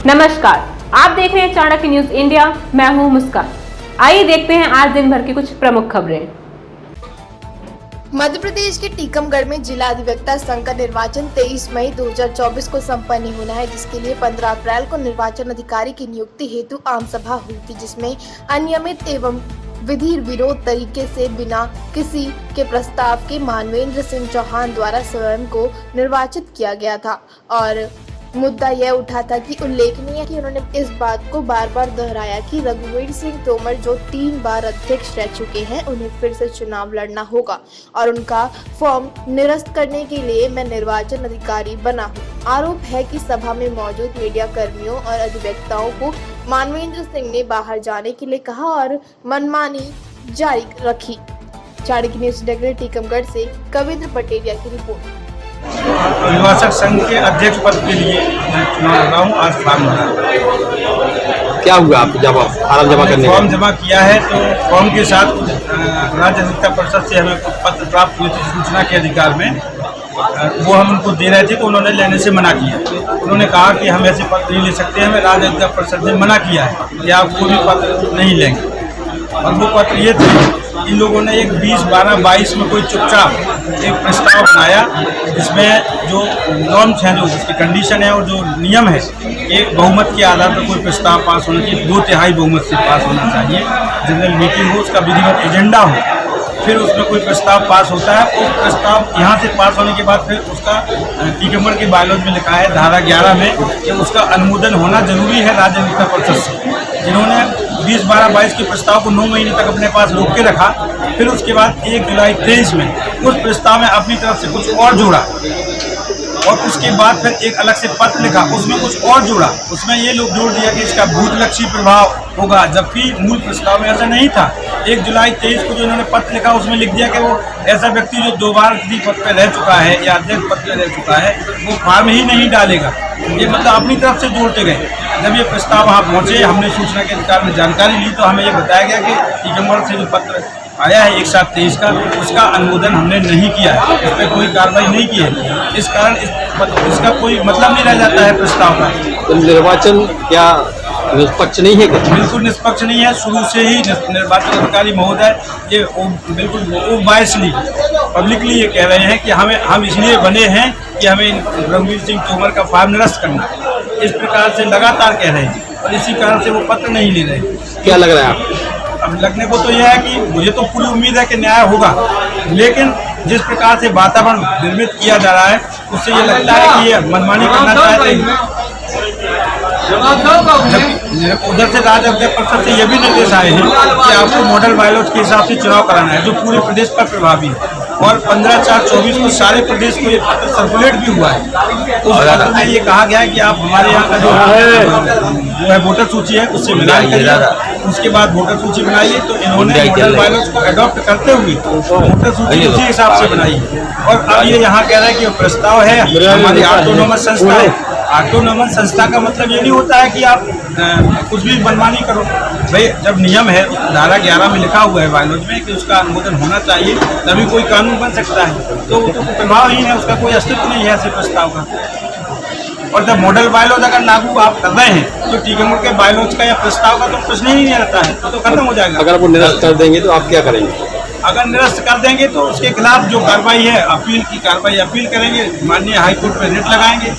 नमस्कार, आप देख रहे हैं चाणक्य न्यूज इंडिया। मैं हूं मुस्कान। आइए देखते हैं आज दिन भर की कुछ प्रमुख खबरें। मध्य प्रदेश के टीकमगढ़ में जिला अधिवक्ता संघ का निर्वाचन 23 मई 2024 को संपन्न होना है, जिसके लिए 15 अप्रैल को निर्वाचन अधिकारी की नियुक्ति हेतु आम सभा हुई थी, जिसमें अनियमित एवं विधि विरोध तरीके से बिना किसी के प्रस्ताव के मानवेंद्र सिंह चौहान द्वारा स्वयं को निर्वाचित किया गया था। और मुद्दा यह उठा था कि उल्लेखनीय है कि उन्होंने इस बात को बार बार दोहराया कि रघुवीर सिंह तोमर जो 3 बार अध्यक्ष रह चुके हैं, उन्हें फिर से चुनाव लड़ना होगा और उनका फॉर्म निरस्त करने के लिए मैं निर्वाचन अधिकारी बना हूँ। आरोप है कि सभा में मौजूद मीडिया कर्मियों और अधिवक्ताओं को मानवेंद्र सिंह ने बाहर जाने के लिए कहा और मनमानी जारी रखी। चाणक्य न्यूज टीकमगढ़ से कविंद्र पटेलिया की रिपोर्ट। निर्वाचक संघ के अध्यक्ष पद के लिए मैं चुनाव लड़ा हूँ। आज फॉर्म भरा। क्या हुआ आप जब फॉर्म जमा करने फॉर्म जमा किया है तो फॉर्म के साथ राज्य अधिवक्ता परिषद से हमें पत्र प्राप्त हुए थे सूचना के अधिकार में, वो हम उनको दे रहे थे तो उन्होंने लेने से मना किया। उन्होंने कहा कि हम ऐसे पत्र नहीं ले सकते, हमें राज्य अधिवक्ता परिषद ने मना किया है कि आप कोई भी पत्र नहीं लेंगे। और वो पत्र ये थे, इन लोगों ने एक 20-12-22 में कोई चुपचाप एक प्रस्ताव बनाया जिसमें जो नॉर्म्स हैं, जो उसकी कंडीशन है और जो नियम है, एक बहुमत के आधार पर कोई प्रस्ताव पास होना चाहिए, 2/3 बहुमत से पास होना चाहिए, जनरल मीटिंग हो, उसका विधिवत एजेंडा हो, फिर उसमें कोई प्रस्ताव पास होता है। वो प्रस्ताव यहाँ से पास होने के बाद फिर उसका टीकमगढ़ के बायलॉज में लिखा है धारा 11 में कि उसका अनुमोदन होना जरूरी है राज्य अधिवक्ता परिषद से। जिन्होंने 20-12-22 के प्रस्ताव को 9 महीने तक अपने पास रोक के रखा, फिर उसके बाद 1 जुलाई 23 में उस प्रस्ताव में अपनी तरफ से कुछ और जोड़ा और उसके बाद फिर एक अलग से पत्र लिखा, उसमें कुछ और जोड़ा। उसमें ये लोग जोड़ दिया कि इसका भूतलक्षी प्रभाव होगा, जबकि मूल प्रस्ताव में ऐसा नहीं था। 1 जुलाई 23 को जो इन्होंने पत्र लिखा उसमें लिख दिया कि वो ऐसा व्यक्ति जो 2 बार किसी पद पर रह चुका है या अध्यक्ष पद पर रह चुका है वो फॉर्म ही नहीं डालेगा। ये मतलब अपनी तरफ से जोड़ते गए। जब ये प्रस्ताव वहाँ पहुँचे, हमने सूचना के अधिकार में जानकारी ली तो हमें ये बताया गया कि टीकमगढ़ से जो पत्र आया है 1/7/23 का, उसका अनुमोदन हमने नहीं किया है, इस पर कोई कार्रवाई नहीं की है। इस कारण इसका कोई मतलब नहीं रह जाता है प्रस्ताव का। तो निर्वाचन क्या निष्पक्ष नहीं है? बिल्कुल निष्पक्ष नहीं है। शुरू से ही निर्वाचन अधिकारी महोदय ये बिल्कुल बायसली पब्लिकली ये कह रहे हैं कि हम इसलिए बने हैं कि हमें रघुवीर सिंह तोमर का फॉर्म निरस्त करना है। इस प्रकार से लगातार कह रहे हैं और इसी कारण से वो पत्र नहीं ले रहे। क्या लग रहा है आपको? अब लगने को तो यह है कि मुझे तो पूरी उम्मीद है कि न्याय होगा, लेकिन जिस प्रकार से वातावरण निर्मित किया जा रहा है उससे ये लगता है कि ये मनमानी करना चाहते हैं। उधर से राज्य अधिवक्ता परिषद से ये भी निर्देश आए हैं कि आपको मॉडल बायलॉज के हिसाब से चुनाव कराना है, जो पूरे प्रदेश पर प्रभावी है। और 15/4/24 को सारे प्रदेश को ये पत्र सर्कुलेट भी हुआ है। उस पत्र में ये कहा गया है कि आप हमारे यहाँ का जो है वोटर सूची है उससे मिलान करिए, उसके बाद वोटर सूची बनाइए। तो इन्होंने मॉडल बायलॉज को अडॉप्ट करते हुए वोटर सूची उसी हिसाब से बनाई है। और अब ये यहाँ कह रहा है कि प्रस्ताव है हमारी ऑटोनोमस संस्था है। ऑटोनोमस संस्था का मतलब ये नहीं होता है कि आप कुछ भी मनमानी करो। भाई जब नियम है, धारा 11 में लिखा हुआ है बायलॉज में कि उसका अनुमोदन होना चाहिए, तभी कोई कानून बन सकता है। तो वो तो प्रभावहीन है, उसका कोई अस्तित्व नहीं है ऐसे प्रस्ताव का। और जब मॉडल बायलॉज अगर लागू आप कर रहे हैं तो टीकमगढ़ के बायलॉज का या प्रस्ताव का तो प्रश्न ही नहीं रहता है, तो खत्म हो जाएगा। अगर वो निरस्त कर देंगे तो आप क्या करेंगे? अगर निरस्त कर देंगे तो उसके खिलाफ जो कार्रवाई है, अपील की कार्रवाई अपील करेंगे, माननीय हाईकोर्ट में रिट लगाएंगे।